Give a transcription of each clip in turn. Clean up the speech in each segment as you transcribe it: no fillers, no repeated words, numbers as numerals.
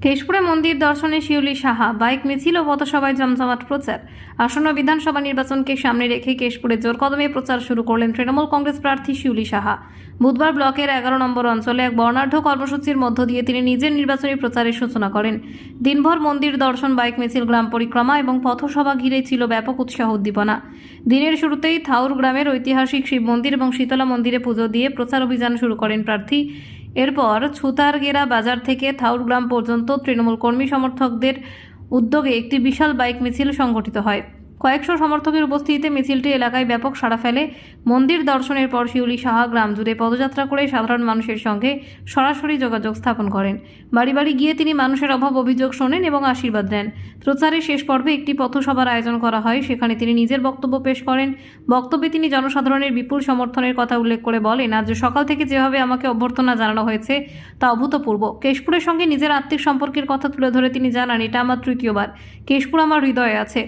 কেশপুরে মন্দির দর্শনে শিউলি সাহা, বাইক মিছিল ও পথসভায় জমজমাট প্রচার। আসন্ন বিধানসভা নির্বাচনকে সামনে রেখে কেশপুরে জোর কদমে প্রচার শুরু করলেন তৃণমূল কংগ্রেস প্রার্থী শিউলি সাহা। বুধবার ব্লকের 11 নম্বর অঞ্চলে এক বর্ণাঢ্য কর্মসূচির মধ্য দিয়ে তিনি নিজের নির্বাচনী প্রচারের সূচনা করেন। দিনভর মন্দির দর্শন, বাইক মিছিল, গ্রাম পরিক্রমা এবং পথসভা ঘিরে ছিল ব্যাপক উৎসাহ উদ্দীপনা। দিনের শুরুতেই থাউর গ্রামের ঐতিহাসিক শিব মন্দির এবং শীতলা মন্দিরে পুজো দিয়ে প্রচার অভিযান শুরু করেন প্রার্থী। এরপর ছুতারগেরা বাজার থেকে থাউরগ্রাম পর্যন্ত তৃণমূল কর্মী সমর্থকদের উদ্যোগে একটি বিশাল বাইক মিছিল সংগঠিত হয়। কয়েকশো সমর্থকের উপস্থিতিতে মিছিলটি এলাকায় ব্যাপক সাড়া ফেলে। মন্দির দর্শনের পর শিউলি সাহা গ্রাম জুড়ে পদযাত্রা করে সাধারণ মানুষের সঙ্গে সরাসরি যোগাযোগ স্থাপন করেন। বাড়ি বাড়ি গিয়ে তিনি মানুষের অভাব অভিযোগ শোনেন এবং আশীর্বাদ দেন। প্রচারের শেষ পর্বে একটি পথসভার আয়োজন করা হয়, সেখানে তিনি নিজের বক্তব্য পেশ করেন। বক্তব্যে তিনি জনসাধারণের বিপুল সমর্থনের কথা উল্লেখ করে বলেন, আজ সকাল থেকে যেভাবে আমাকে অভ্যর্থনা জানানো হয়েছে তা অভূতপূর্ব। কেশপুরের সঙ্গে নিজের আত্মিক সম্পর্কের কথা তুলে ধরে তিনি জানান, এটা আমার তৃতীয়বার। কেশপুর আমার হৃদয়ে আছে।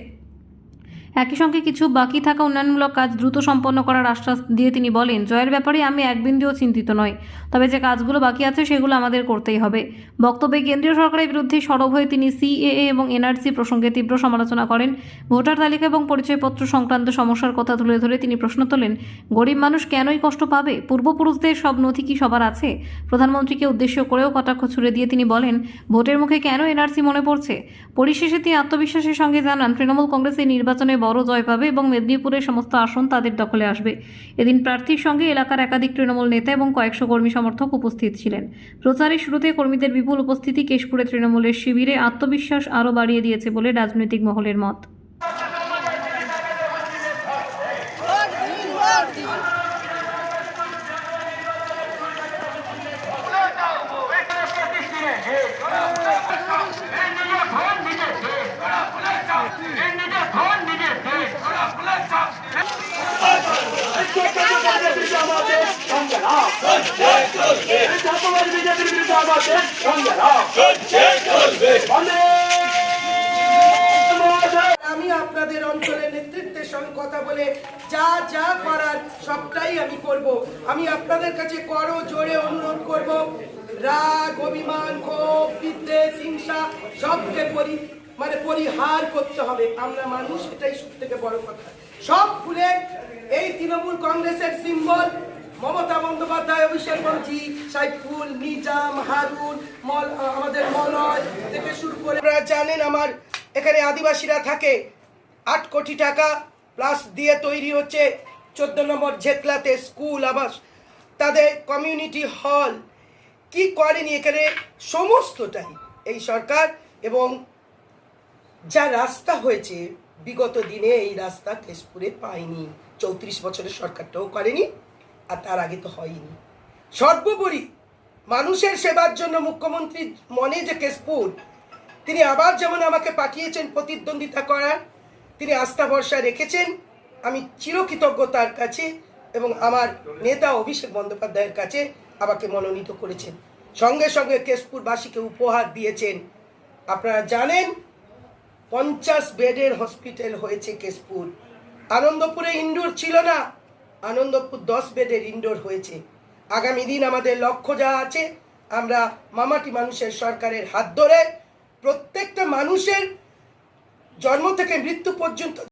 একই সঙ্গে কিছু বাকি থাকা উন্নয়নমূলক কাজ দ্রুত সম্পন্ন করার আশ্বাস দিয়ে তিনি বলেন, জয়ের ব্যাপারে আমি এক বিন্দুও চিন্তিত নই, তবে যে কাজগুলো বাকি আছে সেগুলো আমাদের করতেই হবে। বক্তব্যে কেন্দ্রীয় সরকারের বিরুদ্ধে সরব হয়ে তিনি সিএএ এবং এনআরসি প্রসঙ্গে তীব্র সমালোচনা করেন। ভোটার তালিকা এবং পরিচয়পত্র সংক্রান্ত সমস্যার কথা তুলে ধরে তিনি প্রশ্ন তোলেন, গরিব মানুষ কেনই কষ্ট পাবে? পূর্বপুরুষদের সব নথি কি সবার আছে? প্রধানমন্ত্রীকে উদ্দেশ্য করেও কটাক্ষ ছুড়ে দিয়ে তিনি বলেন, ভোটের মুখে কেন এনআরসি মনে পড়ছে? পরিশেষে তিনি আত্মবিশ্বাসের সঙ্গে জানান, তৃণমূল কংগ্রেস এই নির্বাচনে বড় জয় পাবে এবং মেদিনীপুরের সমস্ত আসন তাদের দখলে আসবে। এদিন প্রার্থীর সঙ্গে এলাকার একাধিক তৃণমূল নেতা এবং কয়েকশো কর্মী সমর্থক উপস্থিত ছিলেন। প্রচারের শুরুতে কর্মীদের বিপুল উপস্থিতি কেশপুরে তৃণমূলের শিবিরে আত্মবিশ্বাস আরও বাড়িয়ে দিয়েছে বলে রাজনৈতিক মহলের মত। আমি আপনাদের অঞ্চলের নেতৃত্বের সঙ্গে কথা বলে যা যা করার সবটাই আমি করব। আমি আপনাদের কাছে করো জোরে অনুরোধ করব, রাগ, অভিমান, ক্ষোভ, বিদ্বেষ, হিংসা সবকে পরিহার করতে হবে। আমরা মানুষ, এটাই সব থেকে বড় কথা। সব ভুলে এই তৃণমূল কংগ্রেসের সিম্বল মমতা বন্দ্যোপাধ্যায়, অভিষেক ব্যানার্জি, সাইফুল, নিজাম, হারুন, আমাদের মলয় থেকে শুরু করে আপনারা জানেন আমার এখানে আদিবাসীরা থাকে। 8 কোটি টাকা প্লাস দিয়ে তৈরি হচ্ছে 14 নম্বর ঝেতলাতে স্কুল, আবাস, তাদের কমিউনিটি হল। কি করেনি এখানে? সমস্তটাই এই সরকার। এবং যা রাস্তা হয়েছে বিগত দিনে এই রাস্তা কেশপুরে পায়নি। 34 বছরের সরকারটাও করেনি, আর তার আগে তো হয়নি। সর্বোপরি মানুষের সেবার জন্য মুখ্যমন্ত্রীর মনে যে কেশপুর, তিনি আবার যেমন আমাকে পাঠিয়েছেন প্রতিদ্বন্দ্বিতা করার, তিনি আস্থা ভরসা রেখেছেন। আমি চিরকৃতজ্ঞতার কাছে এবং আমার নেতা অভিষেক বন্দ্যোপাধ্যায়ের কাছে আমাকে মনোনীত করেছেন। সঙ্গে সঙ্গে কেশপুরবাসীকে উপহার দিয়েছেন। আপনারা জানেন 50 বেডের হসপিটাল হয়েছে কেশপুর। আনন্দপুরে ইনডোর ছিল না, আনন্দপুর 10 বেডের ইনডোর হয়েছে। আগামী দিন আমাদের লক্ষ্য যা আছে, আমরা মামাটি মানুষের সরকারের হাত ধরে প্রত্যেকটা মানুষের জন্ম থেকে মৃত্যু পর্যন্ত